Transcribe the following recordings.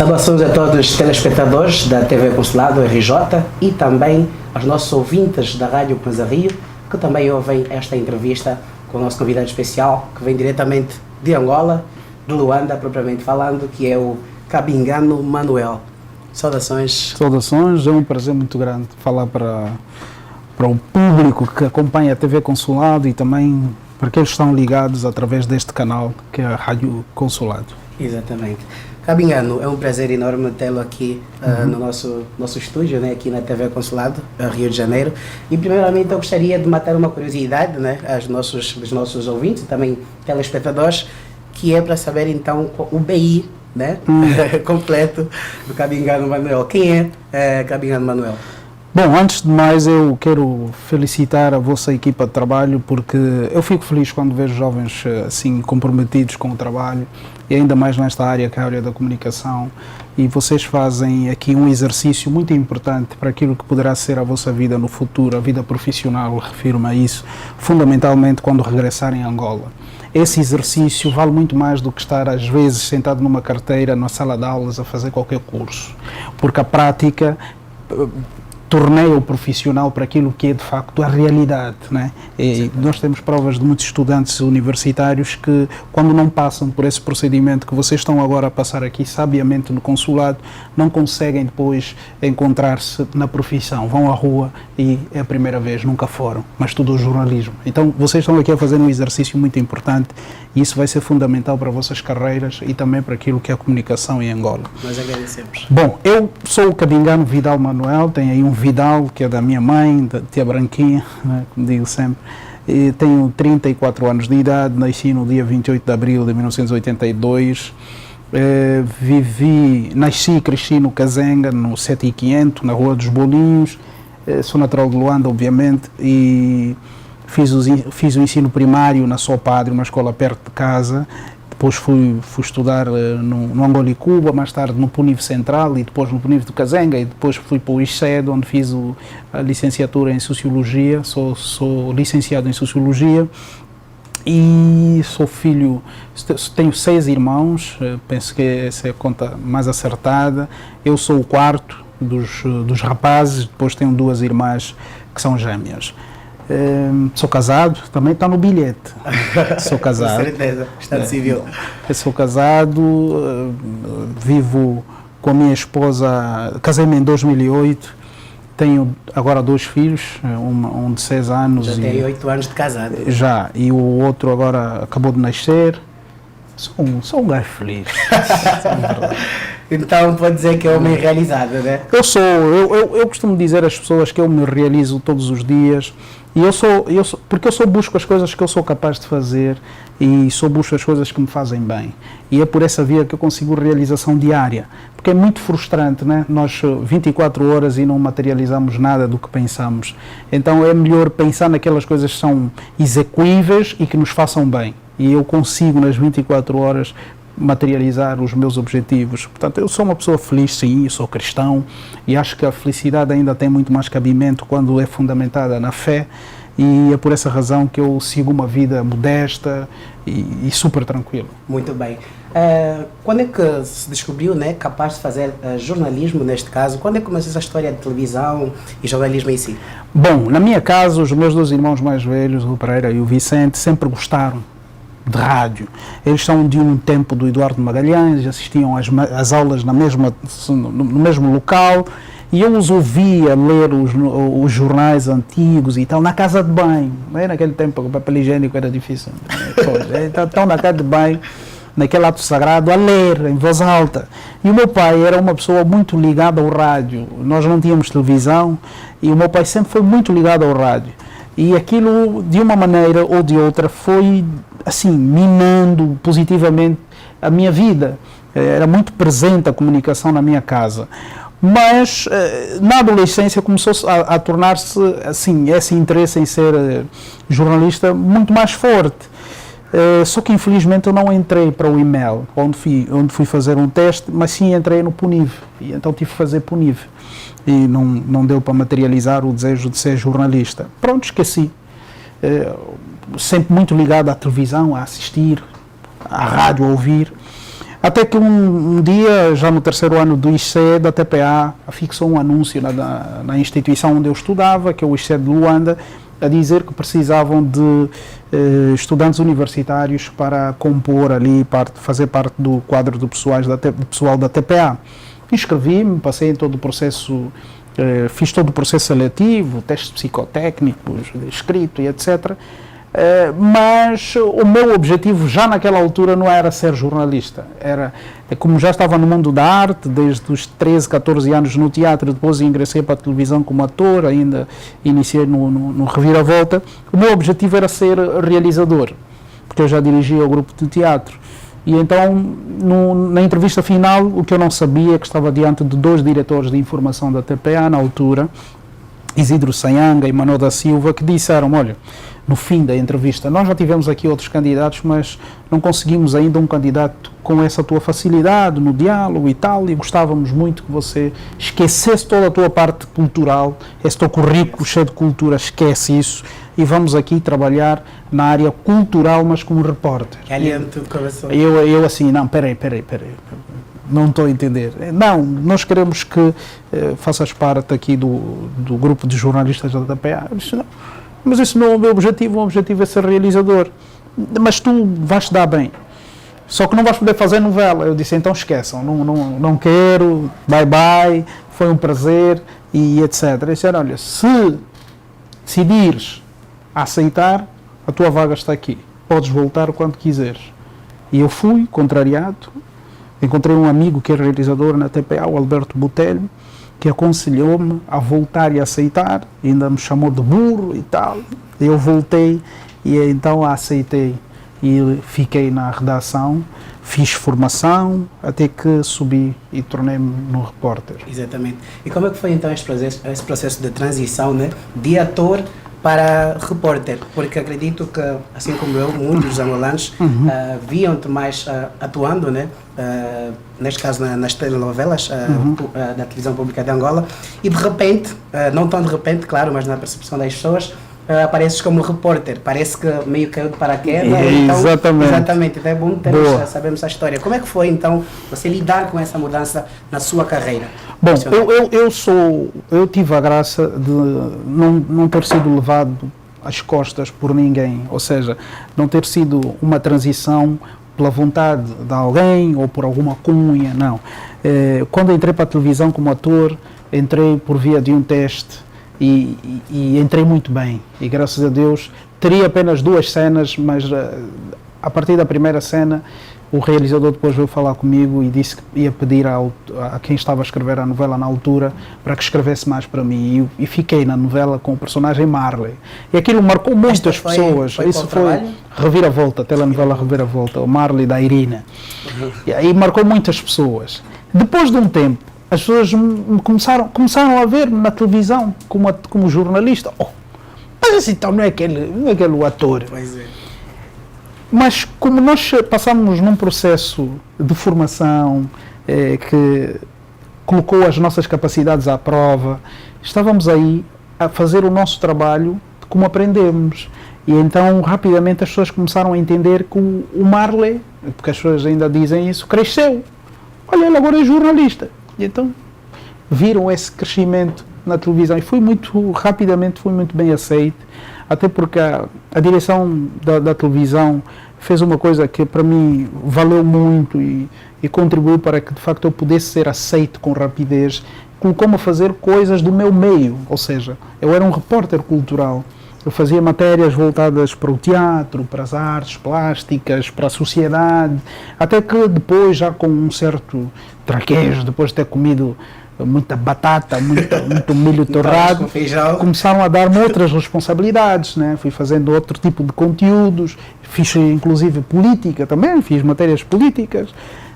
Saudações a todos os telespectadores da TV Consulado RJ e também aos nossos ouvintes da Rádio Penza Rio, que também ouvem esta entrevista com o nosso convidado especial, que vem diretamente de Angola, de Luanda, propriamente falando, que é o Kabingano Manuel. Saudações. Saudações, é um prazer muito grande falar para o público que acompanha a TV Consulado e também para aqueles que estão ligados através deste canal, que é a Rádio Consulado. Exatamente. Kabingano, é um prazer enorme tê-lo aqui no nosso estúdio, né, aqui na TV Consulado, Rio de Janeiro. E primeiramente eu gostaria de matar uma curiosidade, né, dos nossos ouvintes e também telespectadores, que é para saber então o BI, né, completo do Kabingano Manuel. Quem é Kabingano Manuel? Bom, antes de mais eu quero felicitar a vossa equipa de trabalho, porque eu fico feliz quando vejo jovens assim comprometidos com o trabalho e ainda mais nesta área que é a área da comunicação, e vocês fazem aqui um exercício muito importante para aquilo que poderá ser a vossa vida no futuro, a vida profissional, refiro-me a isso, fundamentalmente quando regressarem a Angola. Esse exercício vale muito mais do que estar às vezes sentado numa carteira, na sala de aulas a fazer qualquer curso, porque a prática torneia o profissional para aquilo que é de facto a realidade, né? E nós temos provas de muitos estudantes universitários que, quando não passam por esse procedimento que vocês estão agora a passar aqui sabiamente no consulado, não conseguem depois encontrar-se na profissão, vão à rua e é a primeira vez, nunca foram, mas estudou jornalismo. Então vocês estão aqui a fazer um exercício muito importante e isso vai ser fundamental para vossas carreiras e também para aquilo que é a comunicação em Angola. Nós agradecemos. Bom, eu sou o Kabingano Vidal Manuel, tenho aí um Vidal, que é da minha mãe, da tia Branquinha, né, como digo sempre. E tenho 34 anos de idade, nasci no dia 28 de abril de 1982. Nasci e cresci no Kazenga, no 7500, na Rua dos Bolinhos. Sou natural de Luanda, obviamente, e fiz o ensino primário na São Padre, uma escola perto de casa. Depois fui estudar no Angola e Cuba, mais tarde no Puniv Central e depois no Puniv do Kazenga, e depois fui para o ISED, onde fiz a licenciatura em Sociologia. Sou licenciado em Sociologia e sou filho, tenho 6 irmãos, penso que essa é a conta mais acertada. Eu sou o quarto dos rapazes, depois tenho 2 irmãs que são gêmeas. Sou casado, também está no bilhete. Sou casado. Com certeza, Estado Civil. Eu sou casado, vivo com a minha esposa, casei-me em 2008, tenho agora 2 filhos, um de 6 anos. Já tem 8 anos de casado. Já, e o outro agora acabou de nascer. Sou um gajo feliz. Então pode dizer que é homem realizado, né? Eu costumo dizer às pessoas que eu me realizo todos os dias, e porque eu busco as coisas que eu sou capaz de fazer e busco as coisas que me fazem bem, e é por essa via que eu consigo realização diária, porque é muito frustrante, né? Nós 24 horas e não materializamos nada do que pensamos, então é melhor pensar naquelas coisas que são execuíveis e que nos façam bem, e eu consigo nas 24 horas materializar os meus objetivos. Portanto, eu sou uma pessoa feliz, sim, eu sou cristão, e acho que a felicidade ainda tem muito mais cabimento quando é fundamentada na fé, e é por essa razão que eu sigo uma vida modesta e super tranquila. Muito bem. Quando é que se descobriu, né, capaz de fazer jornalismo, neste caso? Quando é que começou essa história de televisão e jornalismo em si? Bom, na minha casa, os meus 2 irmãos mais velhos, o Pereira e o Vicente, sempre gostaram de rádio. Eles são de um tempo do Eduardo Magalhães, assistiam às aulas no mesmo local, e eu os ouvia ler os jornais antigos e tal, na casa de banho. Naquele tempo o papel higiênico era difícil. Então na casa de banho, naquele ato sagrado, a ler em voz alta. E o meu pai era uma pessoa muito ligada ao rádio. Nós não tínhamos televisão e o meu pai sempre foi muito ligado ao rádio. E aquilo, de uma maneira ou de outra, foi assim, minando positivamente a minha vida. Era muito presente a comunicação na minha casa. Mas na adolescência começou a tornar-se, assim, esse interesse em ser jornalista muito mais forte. Só que infelizmente eu não entrei para o IMEL, onde fui fazer um teste, mas sim entrei no Puniv, e então tive que fazer Puniv. E não deu para materializar o desejo de ser jornalista. Pronto, esqueci. Sempre muito ligado à televisão, a assistir, à rádio, a ouvir. Até que um dia, já no terceiro ano do ICE da TPA, fixou um anúncio na instituição onde eu estudava, que é o ICE de Luanda, a dizer que precisavam de estudantes universitários para compor ali, fazer parte do quadro do pessoal da TPA. Inscrevi-me, passei em todo o processo, fiz todo o processo seletivo, testes psicotécnicos, escrito e etc. Mas o meu objetivo já naquela altura não era ser jornalista, como já estava no mundo da arte, desde os 13, 14 anos no teatro, depois ingressei para a televisão como ator, ainda iniciei no Reviravolta, o meu objetivo era ser realizador, porque eu já dirigia o grupo de teatro. E então, na entrevista final, o que eu não sabia é que estava diante de 2 diretores de informação da TPA na altura, Isidro Sayanga e Manuel da Silva, que disseram, olha, no fim da entrevista, nós já tivemos aqui outros candidatos, mas não conseguimos ainda um candidato com essa tua facilidade no diálogo e tal, e gostávamos muito que você esquecesse toda a tua parte cultural, esse teu currículo cheio de cultura, esquece isso, e vamos aqui trabalhar na área cultural, mas como repórter. Eu assim, não, peraí, não estou a entender. Não, nós queremos que faças parte aqui do grupo de jornalistas da TPA. Eu disse, não, mas esse não é o meu objetivo, o objetivo é ser realizador. Mas tu vais te dar bem. Só que não vais poder fazer novela. Eu disse, então esqueçam, não quero, bye bye, foi um prazer, e etc. Eu disse, olha, se decidires aceitar, a tua vaga está aqui. Podes voltar quando quiseres. E eu fui, contrariado. Encontrei um amigo que é realizador na TPA, o Alberto Botelho, que aconselhou-me a voltar e aceitar, ainda me chamou de burro e tal. Eu voltei e então aceitei e fiquei na redação, fiz formação, até que subi e tornei-me no repórter. Exatamente. E como é que foi então esse processo de transição, né, de ator para repórter? Porque acredito que, assim como eu, muitos angolanos viam-te mais atuando, né? Neste caso nas telenovelas da televisão pública de Angola, e de repente, não tão de repente, claro, mas na percepção das pessoas, apareces como repórter. Parece que meio caiu de paraquedas. Então, exatamente. Então é bom sabermos a história. Como é que foi então você lidar com essa mudança na sua carreira? Bom, eu tive a graça de não ter sido levado às costas por ninguém, ou seja, não ter sido uma transição pela vontade de alguém ou por alguma cunha, não. Quando entrei para a televisão como ator, entrei por via de um teste e entrei muito bem, e graças a Deus teria apenas 2 cenas, mas a partir da primeira cena o realizador depois veio falar comigo e disse que ia pedir a quem estava a escrever a novela na altura para que escrevesse mais para mim, e fiquei na novela com o personagem Marley, e aquilo marcou muitas pessoas. Isso foi Reviravolta, telenovela Reviravolta, o Marley da Irina, e aí marcou muitas pessoas. Depois de um tempo as pessoas começaram a ver-me na televisão como jornalista. Mas assim, então não é aquele ator. Pois é. Mas como nós passamos num processo de formação que colocou as nossas capacidades à prova, estávamos aí a fazer o nosso trabalho de como aprendemos. E então rapidamente as pessoas começaram a entender que o Marley, porque as pessoas ainda dizem isso, cresceu. Olha, ele agora é jornalista. E então viram esse crescimento na televisão e rapidamente foi muito bem aceito, até porque a direção da televisão fez uma coisa que para mim valeu muito e contribuiu para que de facto eu pudesse ser aceito com rapidez, colocou-me a fazer coisas do meu meio, ou seja, eu era um repórter cultural. Eu fazia matérias voltadas para o teatro, para as artes plásticas, para a sociedade, até que depois, já com um certo traquejo, depois de ter comido muita batata, muito milho torrado, começaram a dar-me outras responsabilidades, né? Fui fazendo outro tipo de conteúdos, fiz inclusive política também, fiz matérias políticas,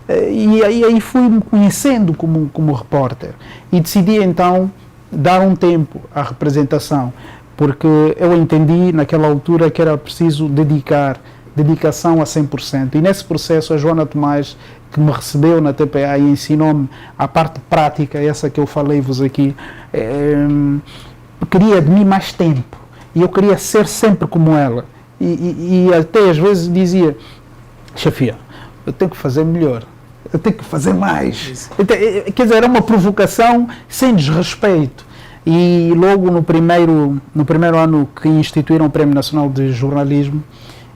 e aí fui-me conhecendo como repórter, e decidi então dar um tempo à representação, porque eu entendi naquela altura que era preciso dedicação a 100%. E nesse processo a Joana Tomás, que me recebeu na TPA e ensinou-me a parte prática, essa que eu falei-vos aqui, queria de mim mais tempo. E eu queria ser sempre como ela. E até às vezes dizia, chefia, eu tenho que fazer melhor. eu tenho que fazer mais. Isso. Quer dizer, era uma provocação sem desrespeito. E logo no primeiro ano que instituíram o Prémio Nacional de Jornalismo,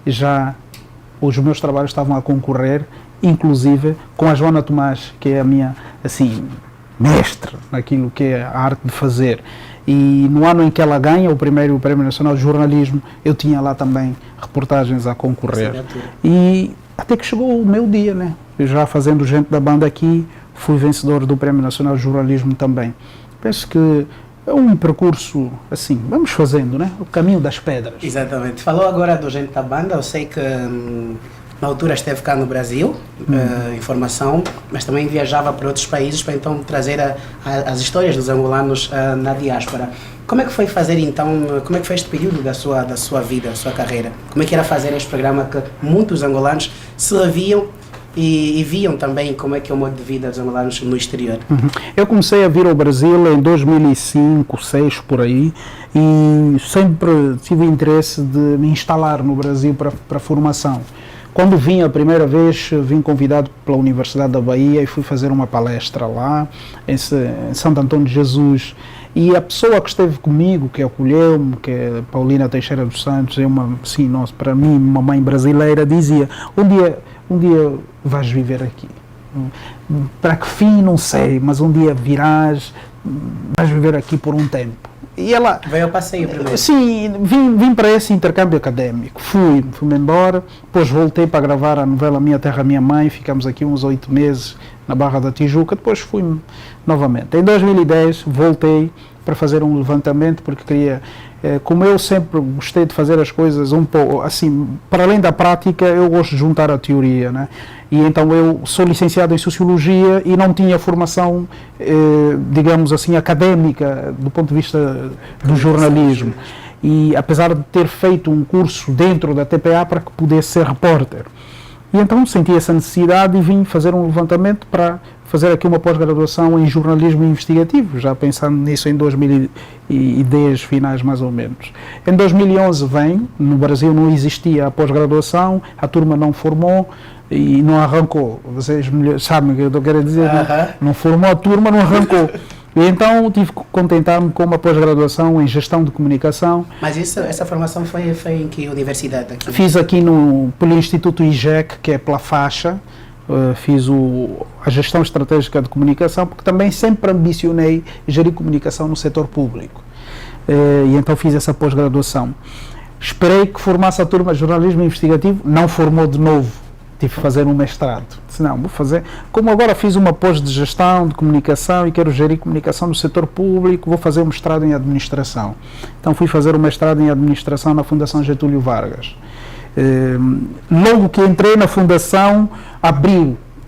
já os meus trabalhos estavam a concorrer, inclusive com a Joana Tomás, que é a minha, assim, mestre naquilo que é a arte de fazer. E no ano em que ela ganha o primeiro Prémio Nacional de Jornalismo, eu tinha lá também reportagens a concorrer. E até que chegou o meu dia, né? Eu já fazendo Gente da Banda aqui, fui vencedor do Prémio Nacional de Jornalismo também. Penso que é um percurso, assim, vamos fazendo, né? O caminho das pedras. Exatamente. Falou agora do Gente da Banda, eu sei que na altura esteve cá no Brasil, informação, mas também viajava para outros países para então trazer as histórias dos angolanos na diáspora. Como é que foi fazer então, como é que foi este período da sua vida, da sua carreira? Como é que era fazer este programa que muitos angolanos se reviam e viam também como é que é o modo de vida dos angolanos no exterior? Eu comecei a vir ao Brasil em 2005, 2006, por aí, e sempre tive interesse de me instalar no Brasil para formação. Quando vim a primeira vez, vim convidado pela Universidade da Bahia e fui fazer uma palestra lá, em Santo Antônio de Jesus. E a pessoa que esteve comigo, que acolheu-me, que é Paulina Teixeira dos Santos, é para mim, uma mãe brasileira, dizia, um dia vais viver aqui. Para que fim, não sei, mas um dia vais viver aqui por um tempo. E ela veio ao passeio primeiro? Sim, vim para esse intercâmbio académico. Fui-me embora, depois voltei para gravar a novela Minha Terra, Minha Mãe, ficamos aqui uns 8 meses na Barra da Tijuca, depois fui novamente. Em 2010 voltei para fazer um levantamento, porque queria, como eu sempre gostei de fazer as coisas um pouco, assim, para além da prática, eu gosto de juntar a teoria, né? E então eu sou licenciado em Sociologia e não tinha formação, digamos assim, académica do ponto de vista do jornalismo. E apesar de ter feito um curso dentro da TPA para que pudesse ser repórter. E então senti essa necessidade e vim fazer um levantamento para fazer aqui uma pós-graduação em jornalismo investigativo, já pensando nisso em 2010 finais mais ou menos. Em 2011 no Brasil não existia a pós-graduação, a turma não formou e não arrancou. Vocês sabem o que eu estou querendo dizer? Não formou a turma, não arrancou. E então tive que contentar-me com uma pós-graduação em gestão de comunicação. Mas essa formação foi em que universidade? Aqui? Fiz aqui pelo Instituto IGEC, que é pela faixa. Fiz a gestão estratégica de comunicação, porque também sempre ambicionei gerir comunicação no setor público. E então fiz essa pós-graduação. Esperei que formasse a turma de jornalismo investigativo, não formou de novo. Tive que fazer um mestrado. Disse, não, vou fazer. Como agora fiz uma pós de gestão de comunicação e quero gerir comunicação no setor público, vou fazer um mestrado em administração. Então fui fazer o mestrado em administração na Fundação Getúlio Vargas. Logo que entrei na fundação,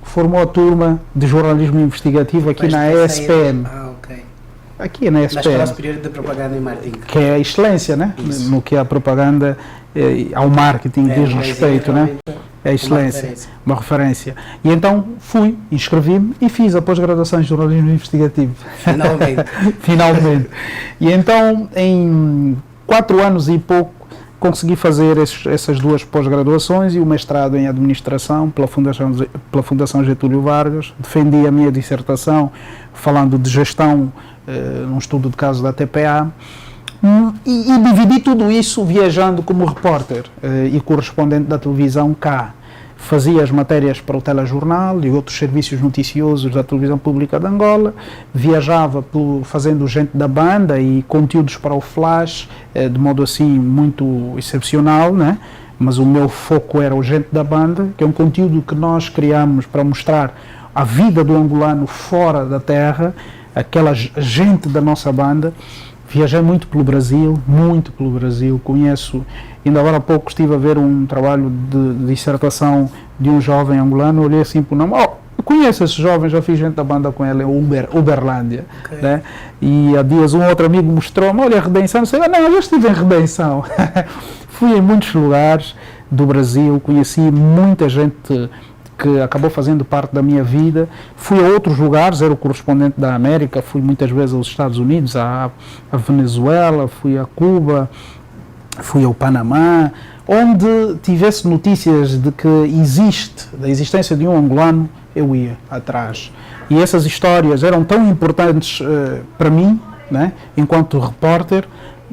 formou a turma de jornalismo investigativo aqui na ESPM. Aqui na ESPM. Na Escola Superior de Propaganda e Marketing. Que é a excelência, né? Isso. No que a propaganda ao marketing diz respeito, né? É a excelência, uma referência. E então inscrevi-me e fiz a pós-graduação em jornalismo investigativo. Finalmente. Finalmente. E então, em 4 anos e pouco, consegui fazer essas 2 pós-graduações e o mestrado em administração pela Fundação Getúlio Vargas. Defendi a minha dissertação falando de gestão num estudo de caso da TPA. E dividi tudo isso viajando como repórter e correspondente da televisão cá. Fazia as matérias para o telejornal e outros serviços noticiosos da televisão pública de Angola, viajava fazendo Gente da Banda e conteúdos para o Flash, de modo assim muito excepcional, né? Mas o meu foco era o Gente da Banda, que é um conteúdo que nós criamos para mostrar a vida do angolano fora da terra, aquela gente da nossa banda. Viajei muito pelo Brasil, conheço, ainda agora há pouco estive a ver um trabalho de dissertação de um jovem angolano, olhei assim para o nome, eu conheço esse jovem, já fiz Gente da Banda com ele em Uberlândia, né? E há dias um outro amigo mostrou-me, olha, Redenção, eu já estive em Redenção. Fui em muitos lugares do Brasil, conheci muita gente que acabou fazendo parte da minha vida. Fui a outros lugares, era o correspondente da América, fui muitas vezes aos Estados Unidos, à Venezuela, fui a Cuba, fui ao Panamá, onde tivesse notícias de que da existência de um angolano, eu ia atrás. E essas histórias eram tão importantes para mim, né, enquanto repórter,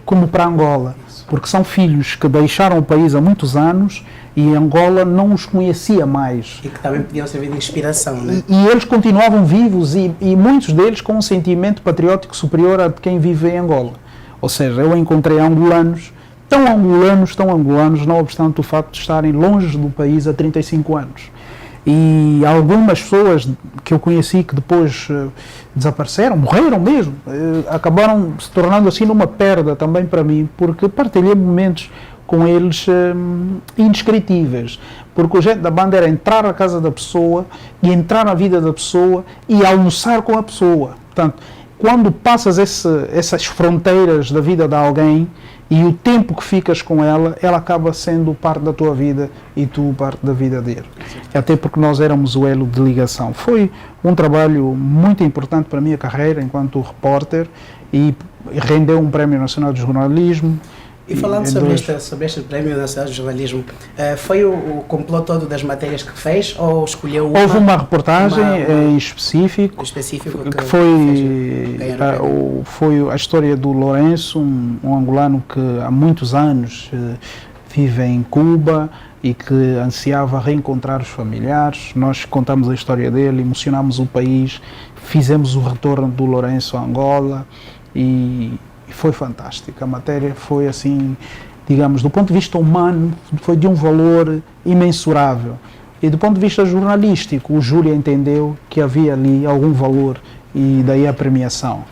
como para Angola, porque são filhos que deixaram o país há muitos anos e Angola não os conhecia mais. E que também podiam servir de inspiração, né? E eles continuavam vivos e muitos deles com um sentimento patriótico superior a de quem vive em Angola. Ou seja, eu encontrei angolanos, tão angolanos, não obstante o facto de estarem longe do país há 35 anos. E algumas pessoas que eu conheci que depois desapareceram, morreram mesmo, acabaram se tornando assim numa perda também para mim, porque partilhei momentos com eles indescritíveis. Porque o jeito da banda era entrar na casa da pessoa e entrar na vida da pessoa e almoçar com a pessoa. Portanto, quando passas essas fronteiras da vida de alguém e o tempo que ficas com ela acaba sendo parte da tua vida e tu parte da vida dele. Até porque nós éramos o elo de ligação. Foi um trabalho muito importante para a minha carreira enquanto repórter e rendeu um Prémio Nacional de Jornalismo. E falando sobre este Prémio Nacional de Jornalismo, foi o complô todo das matérias que fez ou escolheu uma? Houve uma reportagem em específico que foi a história do Lourenço, um angolano que há muitos anos vive em Cuba e que ansiava reencontrar os familiares. Nós contamos a história dele, emocionámos o país, fizemos o retorno do Lourenço a Angola e foi fantástica. A matéria foi assim, digamos, do ponto de vista humano, foi de um valor imensurável. E do ponto de vista jornalístico, o júri entendeu que havia ali algum valor e daí a premiação.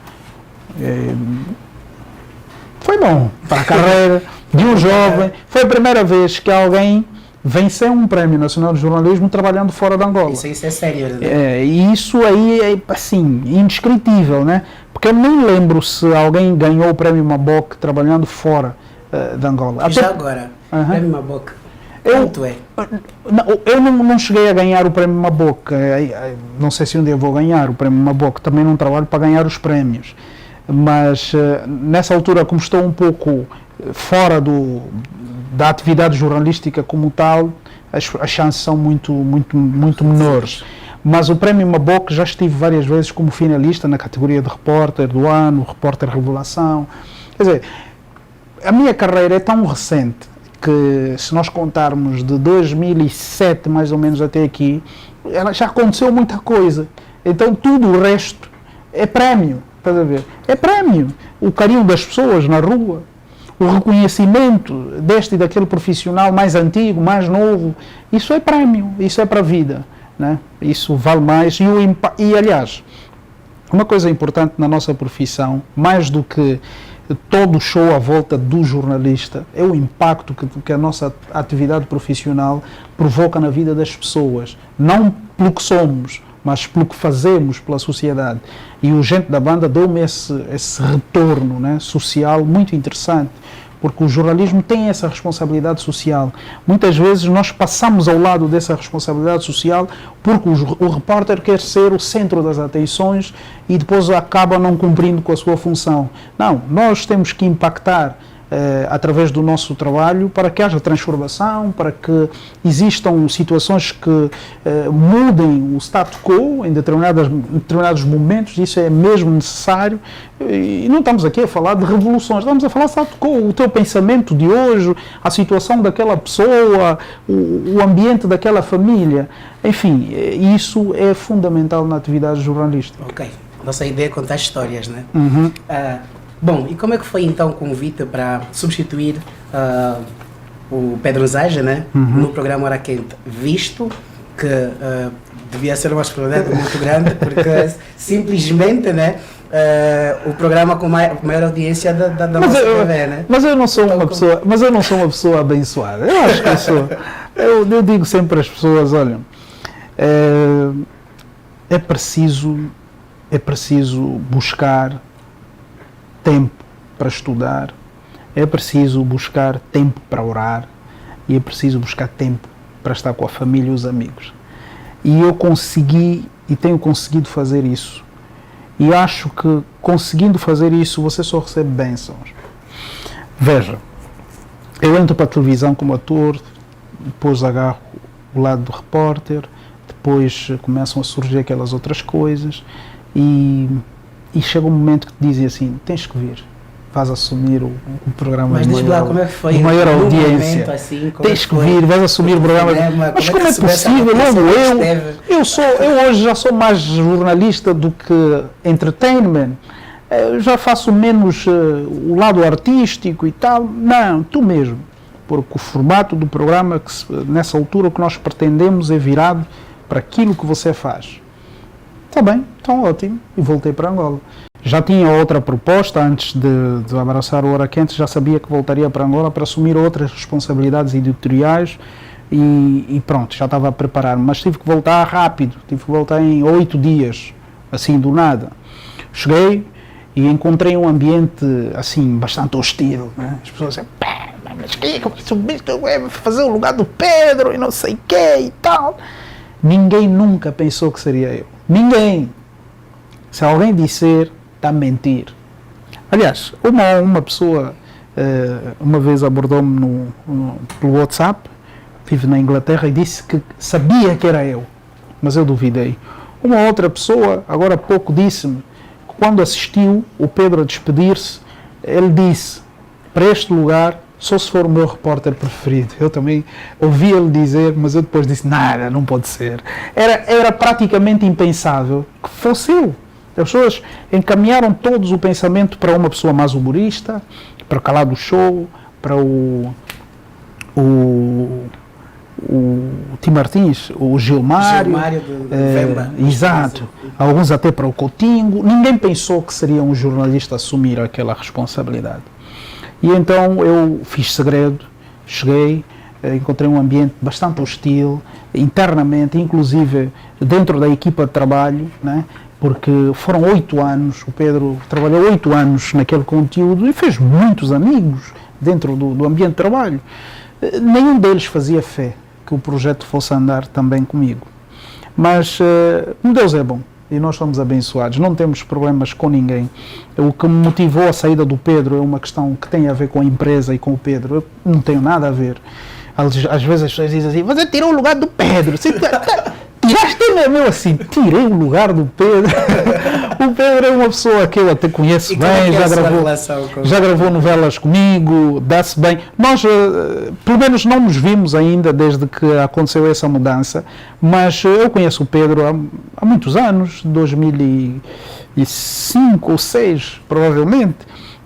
Foi bom para a carreira de um jovem. Foi a primeira vez que alguém venceu um Prémio Nacional de Jornalismo trabalhando fora de Angola. Isso é sério, né? E isso aí é, assim, indescritível, né? Porque eu nem lembro se alguém ganhou o Prémio Maboc trabalhando fora de Angola. Já agora, Prémio Maboc, quanto é? Eu não cheguei a ganhar o Prémio Maboc. Não sei se um dia vou ganhar o Prémio Maboc. Também não trabalho para ganhar os prémios. Mas nessa altura, como estou um pouco fora da atividade jornalística como tal, as chances são muito menores. Mas o Prémio Maboc já estive várias vezes como finalista na categoria de repórter do ano, repórter revelação. Quer dizer, a minha carreira é tão recente que, se nós contarmos de 2007 mais ou menos até aqui, já aconteceu muita coisa. Então tudo o resto é prémio, estás a ver? É prémio. O carinho das pessoas na rua, o reconhecimento deste e daquele profissional mais antigo, mais novo, isso é prémio, isso é para a vida, né? Isso vale mais. E aliás, uma coisa importante na nossa profissão, mais do que todo o show à volta do jornalista, é o impacto que a nossa atividade profissional provoca na vida das pessoas, não pelo que somos, mas pelo que fazemos pela sociedade. E o Gente da Banda deu-me esse retorno, né, social muito interessante, porque o jornalismo tem essa responsabilidade social. Muitas vezes nós passamos ao lado dessa responsabilidade social porque o repórter quer ser o centro das atenções e depois acaba não cumprindo com a sua função. Não, nós temos que impactar através do nosso trabalho para que haja transformação, para que existam situações que mudem o status quo em determinados momentos. Isso é mesmo necessário. E não estamos aqui a falar de revoluções, estamos a falar de status quo, o teu pensamento de hoje, a situação daquela pessoa, o ambiente daquela família. Enfim, isso é fundamental na atividade jornalística. Ok. Nossa ideia é contar histórias, né? Uhum. Bom, e como é que foi então o convite para substituir o Pedro Zaja, né, no programa Hora Quente, visto que devia ser uma responsabilidade muito grande, porque simplesmente, né, o programa com maior audiência da nossa TV, né? Mas eu não sou uma pessoa abençoada. Eu acho que eu sou. Eu digo sempre às pessoas, olha, é preciso buscar tempo para estudar, é preciso buscar tempo para orar e é preciso buscar tempo para estar com a família e os amigos. E eu consegui e tenho conseguido fazer isso. E acho que conseguindo fazer isso você só recebe bênçãos. Veja, Eu entro para a televisão como ator, depois agarro o lado do repórter, depois começam a surgir aquelas outras coisas e chega um momento que te dizem assim, tens que vir, vais assumir o programa de maior, como é que foi maior audiência, assim, tens que vir, vais assumir o programa. Mas como é possível? Logo eu hoje já sou mais jornalista do que entertainment, eu já faço menos o lado artístico e tal. Não, tu mesmo, porque o formato do programa, nessa altura o que nós pretendemos é virado para aquilo que você faz. Está bem, então ótimo, e voltei para Angola. Já tinha outra proposta, antes de abraçar o Hora Quente, já sabia que voltaria para Angola para assumir outras responsabilidades editoriais e pronto, já estava a preparar, mas tive que voltar rápido, tive que voltar em 8 dias, assim do nada. Cheguei e encontrei um ambiente assim, bastante hostil, né? As pessoas dizem, mas que vai fazer o lugar do Pedro e não sei o que e tal. Ninguém nunca pensou que seria eu. Ninguém. Se alguém disser, está a mentir. Aliás, uma pessoa uma vez abordou-me pelo WhatsApp, vive na Inglaterra, e disse que sabia que era eu, mas eu duvidei. Uma outra pessoa, agora há pouco, disse-me que quando assistiu o Pedro a despedir-se, ele disse, para este lugar, só se for o meu repórter preferido. Eu também ouvi ele dizer, mas eu depois disse, nada, não pode ser. Era praticamente impensável que fosse eu. As pessoas encaminharam todos o pensamento para uma pessoa mais humorista, para Calado do Show, para o Tim Martins, o Gilmário do Vemba. Exato. Alguns até para o Coutinho. Ninguém pensou que seria um jornalista assumir aquela responsabilidade. E então eu fiz segredo, cheguei, encontrei um ambiente bastante hostil, internamente, inclusive dentro da equipa de trabalho, né? Porque foram 8 anos, o Pedro trabalhou 8 anos naquele conteúdo e fez muitos amigos dentro do ambiente de trabalho. Nenhum deles fazia fé que o projeto fosse andar também comigo. Mas Deus é bom. E nós somos abençoados, não temos problemas com ninguém. O que me motivou a saída do Pedro é uma questão que tem a ver com a empresa e com o Pedro. Eu não tenho nada a ver. Às vezes as pessoas dizem assim, você tirou o lugar do Pedro. Tiraste mesmo, eu assim, tirei o lugar do Pedro. O Pedro é uma pessoa que eu até conheço bem, já gravou novelas comigo, dá-se bem. Nós, pelo menos, não nos vimos ainda desde que aconteceu essa mudança, mas eu conheço o Pedro há muitos anos, 2005 ou 2006, provavelmente.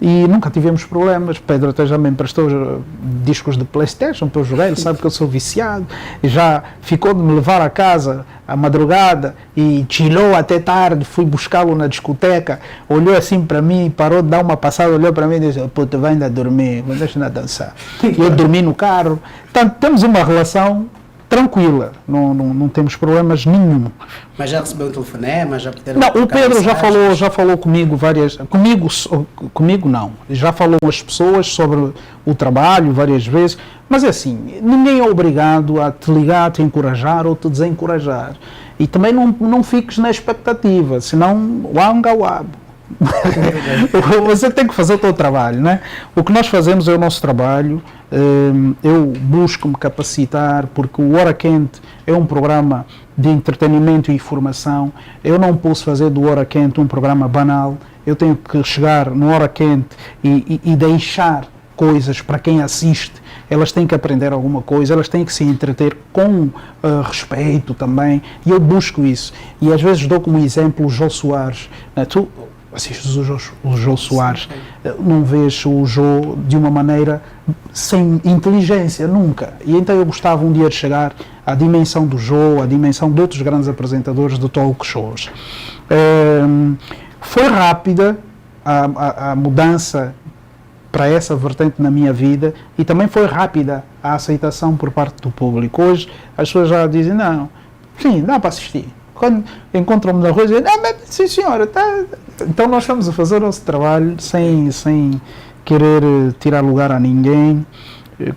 E nunca tivemos problemas. Pedro até já me emprestou discos de PlayStation para eu jogar, ele sabe que eu sou viciado, e já ficou de me levar a casa à madrugada e chilou até tarde, fui buscá-lo na discoteca, olhou assim para mim, parou de dar uma passada, olhou para mim e disse, puta, vai ainda dormir, deixa-me dançar. E eu dormi no carro. Portanto, temos uma relação tranquila, não temos problemas nenhum. Mas já recebeu um telefonema? Já não, o Pedro já falou comigo comigo não, já falou com as pessoas sobre o trabalho várias vezes, mas é assim, ninguém é obrigado a te ligar, a te encorajar ou te desencorajar, e também não fiques na expectativa, senão wanga wabo. Você tem que fazer o teu trabalho, né? O que nós fazemos é o nosso trabalho. Eu busco me capacitar, porque o Hora Quente é um programa de entretenimento e informação. Eu não posso fazer do Hora Quente um programa banal. Eu tenho que chegar no Hora Quente e deixar coisas para quem assiste. Elas têm que aprender alguma coisa, elas têm que se entreter com respeito também, e eu busco isso. E às vezes dou como exemplo o Jô Soares. Tu assistes o Jô Soares, não vês o Jô de uma maneira sem inteligência, nunca. E então eu gostava um dia de chegar à dimensão do Jô, à dimensão de outros grandes apresentadores de talk shows. Foi rápida a mudança para essa vertente na minha vida, e também foi rápida a aceitação por parte do público. Hoje as pessoas já dizem, não, sim, dá para assistir. Quando encontram-me na rua, dizem, mas, sim senhora, tá. Então nós estamos a fazer o nosso trabalho sem querer tirar lugar a ninguém,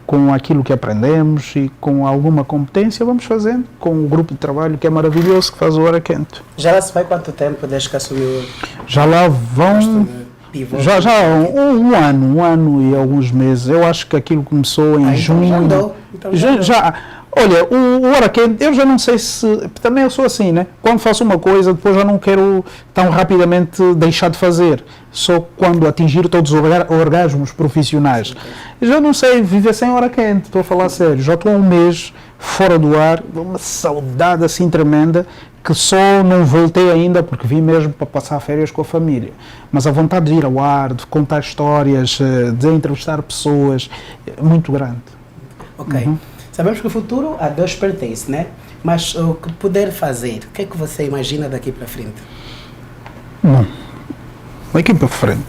com aquilo que aprendemos e com alguma competência vamos fazendo, com o grupo de trabalho que é maravilhoso, que faz o Hora Quente. Já lá se vai quanto tempo desde que assumiu? Já lá vão pivô? Já um ano e alguns meses. Eu acho que aquilo começou em junho. Já andou. Então Olha, o Hora Quente, eu já não sei se... Também eu sou assim, né? Quando faço uma coisa, depois já não quero tão rapidamente deixar de fazer. Só quando atingir todos os orgasmos profissionais. Eu já não sei viver sem Hora Quente, estou a falar sério. Já estou há um mês fora do ar, uma saudade assim tremenda, que só não voltei ainda porque vim mesmo para passar férias com a família. Mas a vontade de ir ao ar, de contar histórias, de entrevistar pessoas, é muito grande. Ok. Sabemos que o futuro a Deus pertence, né? Mas o que puder fazer, o que é que você imagina daqui para frente? Bom, daqui para frente.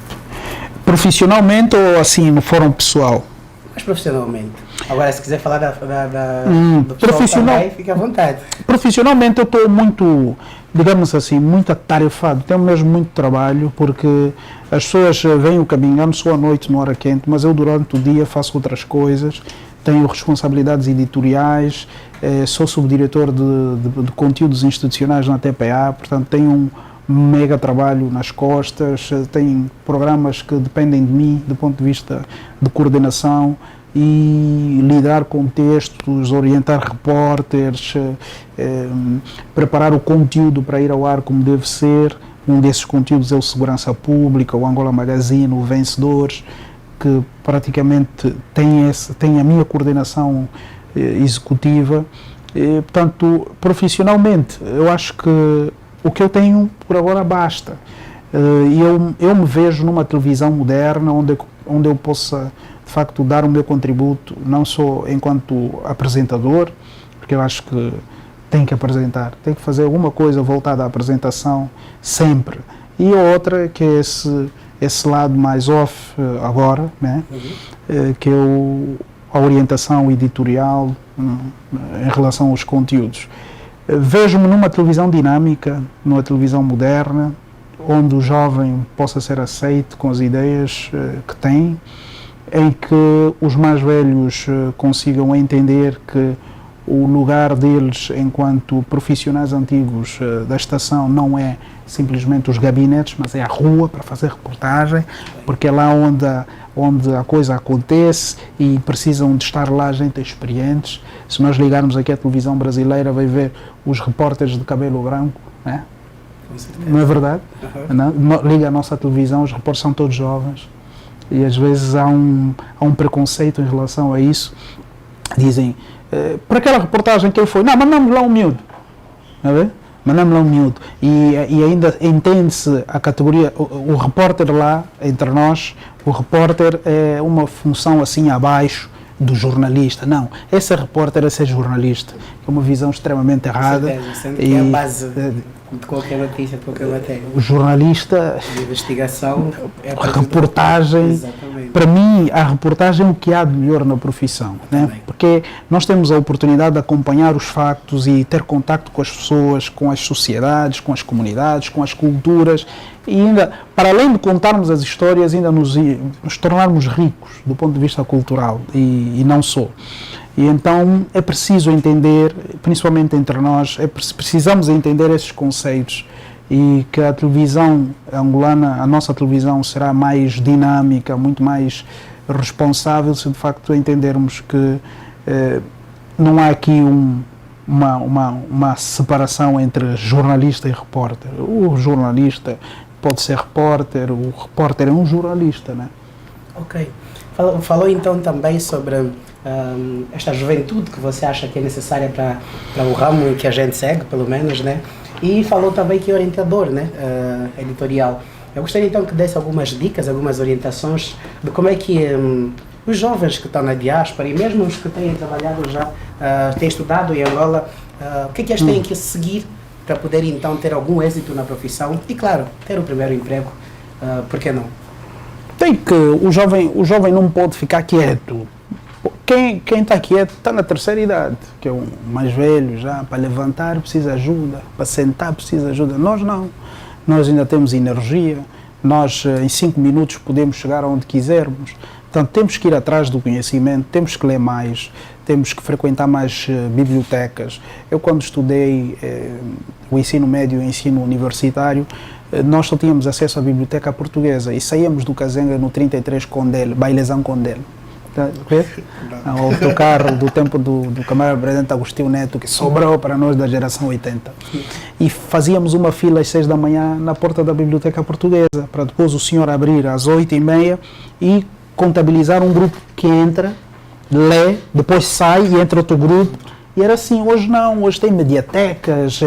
Profissionalmente ou assim no fórum pessoal? Mas profissionalmente. Agora, se quiser falar do pessoal também, fique à vontade. Profissionalmente eu estou muito, digamos assim, muito atarefado. Tenho mesmo muito trabalho, porque as pessoas vêm caminhando só à noite no Hora Quente, mas eu durante o dia faço outras coisas. Tenho responsabilidades editoriais, sou subdiretor de conteúdos institucionais na TPA, portanto tenho um mega trabalho nas costas, tenho programas que dependem de mim do ponto de vista de coordenação e lidar com textos, orientar repórteres, preparar o conteúdo para ir ao ar como deve ser. Um desses conteúdos é o Segurança Pública, o Angola Magazine, o Vencedores, que praticamente tem a minha coordenação executiva. Portanto, profissionalmente, eu acho que o que eu tenho por agora basta. Eu me vejo numa televisão moderna onde eu possa, de facto, dar o meu contributo, não só enquanto apresentador, porque eu acho que tem que apresentar, tem que fazer alguma coisa voltada à apresentação sempre. E a outra, que é esse lado mais off agora, né? Que é a orientação editorial em relação aos conteúdos. Vejo-me numa televisão dinâmica, numa televisão moderna, onde o jovem possa ser aceito com as ideias que tem, em que os mais velhos consigam entender que o lugar deles enquanto profissionais antigos da estação não é simplesmente os gabinetes, mas é a rua para fazer reportagem, porque é lá onde a coisa acontece e precisam de estar lá gente experientes. Se nós ligarmos aqui a televisão brasileira, vai ver os repórteres de cabelo branco, né? Não é verdade? Não, liga a nossa televisão, os repórteres são todos jovens e às vezes há um preconceito em relação a isso. Dizem, para aquela reportagem que ele foi, não, mandamos lá um miúdo. Mandamos lá um miúdo. E ainda entende-se a categoria, o repórter lá, entre nós, o repórter é uma função assim abaixo do jornalista. Não, esse repórter é ser jornalista. É uma visão extremamente errada. Certeza, que é a base de qualquer notícia, de qualquer matéria. O jornalista, de investigação, a reportagem, exatamente. Para mim, a reportagem é o que há de melhor na profissão, né? Porque nós temos a oportunidade de acompanhar os factos e ter contacto com as pessoas, com as sociedades, com as comunidades, com as culturas, e ainda, para além de contarmos as histórias, ainda nos tornarmos ricos do ponto de vista cultural e não só. E então é preciso entender, principalmente entre nós, precisamos entender esses conceitos, e que a televisão angolana, a nossa televisão, será mais dinâmica, muito mais responsável se de facto entendermos que não há aqui uma separação entre jornalista e repórter. O jornalista pode ser repórter, o repórter é um jornalista, né? Ok. Falou então também sobre esta juventude que você acha que é necessária para o ramo em que a gente segue, pelo menos, né? E falou também que é orientador, né? Editorial. Eu gostaria então que desse algumas dicas, algumas orientações de como é que os jovens que estão na diáspora e mesmo os que têm trabalhado já, têm estudado em Angola, o que é que eles têm que seguir para poder então ter algum êxito na profissão e, claro, ter o primeiro emprego, por que não? Tem que, o jovem não pode ficar quieto. Quem está quieto está na terceira idade, que é o mais velho já, para levantar precisa de ajuda, para sentar precisa de ajuda. Nós não, nós ainda temos energia, nós em 5 minutos podemos chegar aonde quisermos. Portanto, temos que ir atrás do conhecimento, temos que ler mais, temos que frequentar mais bibliotecas. Eu, quando estudei o ensino médio e o ensino universitário, nós só tínhamos acesso à biblioteca portuguesa e saíamos do Kazenga no 33 Condel, Bailezão Condel. O autocarro do tempo do camarada presidente Agostinho Neto, que sobrou para nós da geração 80. E fazíamos uma fila às 6 da manhã na porta da biblioteca portuguesa, para depois o senhor abrir às 8h30 e contabilizar um grupo que entra, lê, depois sai e entra outro grupo. E era assim. Hoje não, hoje tem mediatecas,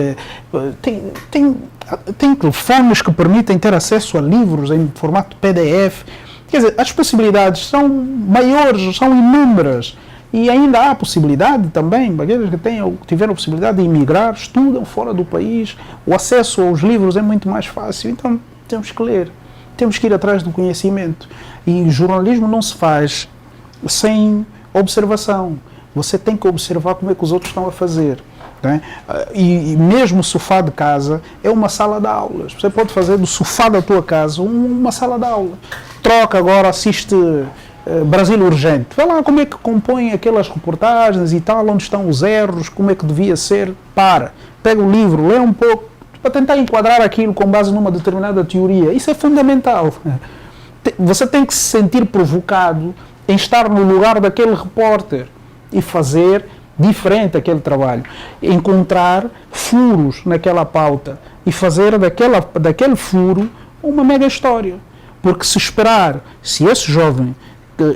tem telefones que permitem ter acesso a livros em formato PDF. Quer dizer, as possibilidades são maiores, são inúmeras. E ainda há a possibilidade também, aqueles que tiveram a possibilidade de emigrar, estudam fora do país, o acesso aos livros é muito mais fácil. Então, temos que ler, temos que ir atrás do conhecimento. E jornalismo não se faz sem observação. Você tem que observar como é que os outros estão a fazer. Né? E mesmo o sofá de casa é uma sala de aulas. Você pode fazer do sofá da tua casa uma sala de aula. Troca agora, assiste Brasil Urgente. Vê lá como é que compõem aquelas reportagens e tal, onde estão os erros, como é que devia ser. Pega o livro, lê um pouco, para tentar enquadrar aquilo com base numa determinada teoria. Isso é fundamental. Você tem que se sentir provocado em estar no lugar daquele repórter e fazer diferente aquele trabalho. Encontrar furos naquela pauta e fazer daquele furo uma mega história. Porque se esse jovem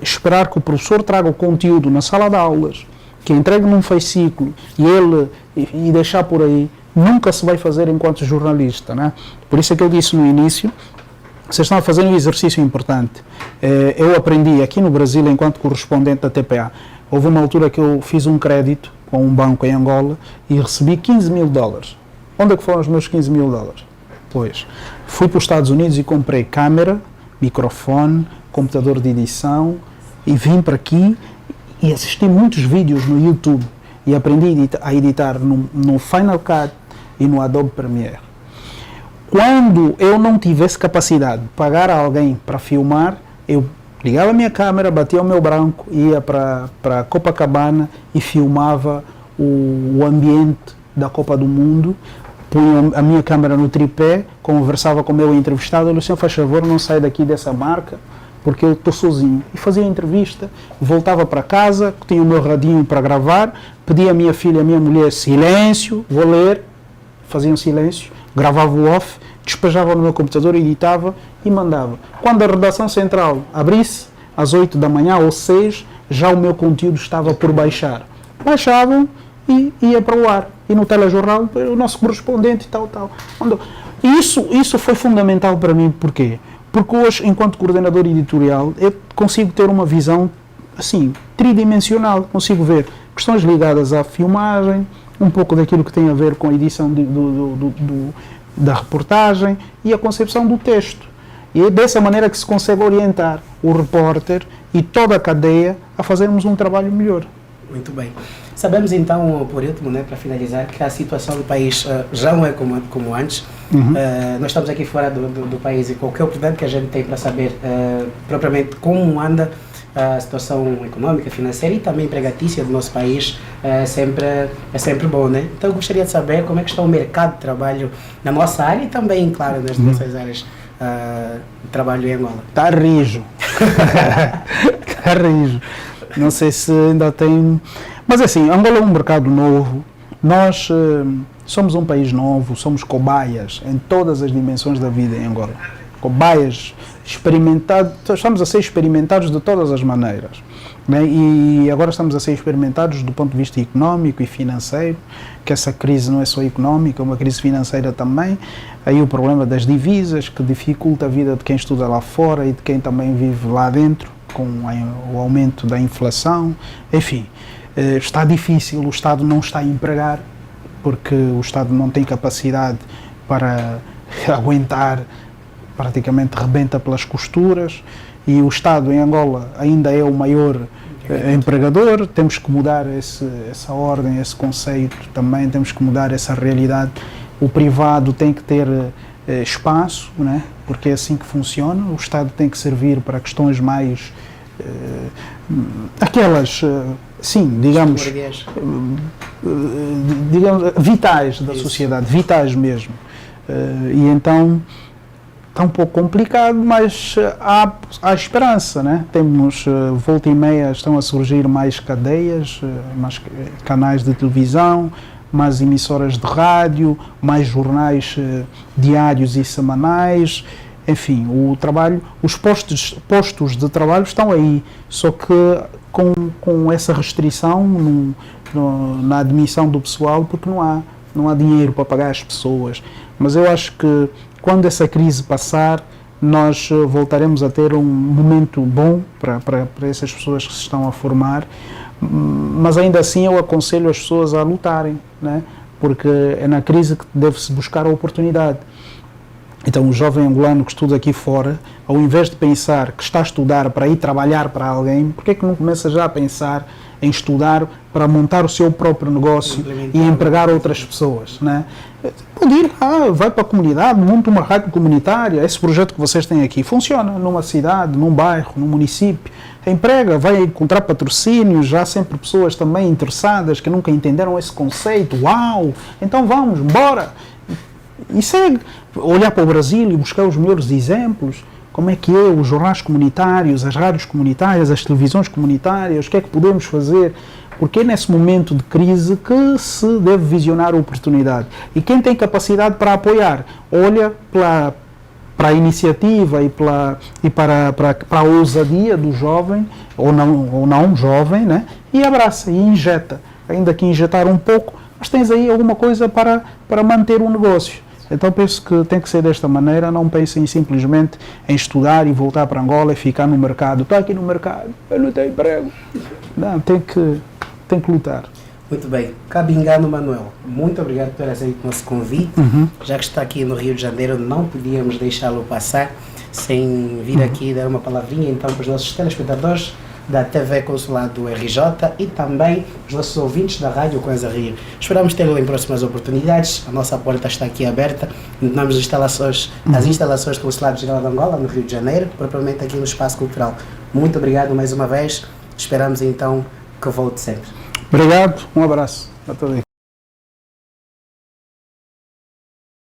esperar que o professor traga o conteúdo na sala de aulas, que entregue num fascículo e deixar por aí, nunca se vai fazer enquanto jornalista. Né? Por isso é que eu disse no início, vocês estão a fazer um exercício importante. Eu aprendi aqui no Brasil, enquanto correspondente da TPA, houve uma altura que eu fiz um crédito com um banco em Angola e recebi $15.000. Onde é que foram os meus $15.000? Pois, fui para os Estados Unidos e comprei câmera, microfone, computador de edição e vim para aqui e assisti muitos vídeos no YouTube e aprendi a editar no Final Cut e no Adobe Premiere. Quando eu não tivesse capacidade de pagar a alguém para filmar, eu ligava a minha câmera, batia o meu branco, ia para Copacabana e filmava o ambiente da Copa do Mundo, punha a minha câmera no tripé, conversava com o meu entrevistado, ele disse, senhor, faz favor, não sai daqui dessa marca, porque eu estou sozinho. E fazia a entrevista, voltava para casa, tinha o meu radinho para gravar, pedia à minha filha, à minha mulher, silêncio, vou ler, fazia um silêncio, gravava o off, despejava no meu computador, editava e mandava. Quando a redação central abrisse, às 8 da manhã ou 6, já o meu conteúdo estava por baixar. Baixavam e ia para o ar. E no telejornal, o nosso correspondente e tal. Isso foi fundamental para mim, porquê? Porque hoje, enquanto coordenador editorial, eu consigo ter uma visão, assim, tridimensional. Consigo ver questões ligadas à filmagem, um pouco daquilo que tem a ver com a edição da reportagem e a concepção do texto. E é dessa maneira que se consegue orientar o repórter e toda a cadeia a fazermos um trabalho melhor. Muito bem. Sabemos então, por último, né, para finalizar, que a situação do país já não é como antes. Uhum. Nós estamos aqui fora do país e qualquer oportunidade que a gente tem para saber propriamente como anda a situação econômica, financeira e também empregatícia do nosso país é sempre bom, né? Então eu gostaria de saber como é que está o mercado de trabalho na nossa área e também, claro, nas nossas áreas de trabalho em Angola. Está rijo. Está rijo. Não sei se ainda tem... Mas assim, Angola é um mercado novo. Nós somos um país novo, somos cobaias em todas as dimensões da vida em Angola. Cobaias experimentados, estamos a ser experimentados de todas as maneiras. Né? E agora estamos a ser experimentados do ponto de vista económico e financeiro, que essa crise não é só económica, é uma crise financeira também. Aí o problema das divisas, que dificulta a vida de quem estuda lá fora e de quem também vive lá dentro, com o aumento da inflação. Enfim, está difícil, o Estado não está a empregar, porque o Estado não tem capacidade para aguentar, praticamente rebenta pelas costuras, e o Estado em Angola ainda é o maior empregador. Temos que mudar essa ordem, esse conceito também, temos que mudar essa realidade. O privado tem que ter espaço, né? Porque é assim que funciona. O Estado tem que servir para questões mais aquelas, sim, digamos, vitais da sociedade, vitais mesmo. E então está um pouco complicado, mas há esperança, né? Temos, volta e meia, estão a surgir mais cadeias, mais canais de televisão, mais emissoras de rádio, mais jornais diários e semanais. Enfim, o trabalho, os postos de trabalho estão aí, só que com essa restrição na admissão do pessoal, porque não há dinheiro para pagar as pessoas. Mas eu acho que quando essa crise passar, nós voltaremos a ter um momento bom para essas pessoas que se estão a formar, mas ainda assim eu aconselho as pessoas a lutarem, né? Porque é na crise que deve-se buscar a oportunidade. Então o jovem angolano que estuda aqui fora, ao invés de pensar que está a estudar para ir trabalhar para alguém, por que é que não começa já a pensar em estudar para montar o seu próprio negócio e empregar outras pessoas, né? Pode ir lá, vai para a comunidade, monta uma rádio comunitária. Esse projeto que vocês têm aqui funciona numa cidade, num bairro, num município. Emprega, vai encontrar patrocínios, já há sempre pessoas também interessadas que nunca entenderam esse conceito. Uau! Então vamos, bora! E segue, olhar para o Brasil e buscar os melhores exemplos, como é que é os jornais comunitários, as rádios comunitárias, as televisões comunitárias, o que é que podemos fazer, porque é nesse momento de crise que se deve visionar a oportunidade. E quem tem capacidade para apoiar, olha para a iniciativa e para a ousadia do jovem, ou não jovem, né? E abraça e injeta, ainda que injetar um pouco, mas tens aí alguma coisa para manter o negócio. Então penso que tem que ser desta maneira, não pensem simplesmente em estudar e voltar para Angola e ficar no mercado. Estou aqui no mercado, eu não tenho emprego. Não, tem que lutar. Muito bem. Cabingano Manuel, muito obrigado por aceitar o nosso convite. Já que está aqui no Rio de Janeiro, não podíamos deixá-lo passar sem vir aqui dar uma palavrinha então para os nossos telespectadores da TV Consulado RJ e também os nossos ouvintes da Rádio Kwanza Rio. Esperamos tê-lo em próximas oportunidades. A nossa porta está aqui aberta. As instalações do Consulado Geral de Angola, no Rio de Janeiro, propriamente aqui no Espaço Cultural. Muito obrigado mais uma vez. Esperamos então que volte sempre. Obrigado, um abraço a todos.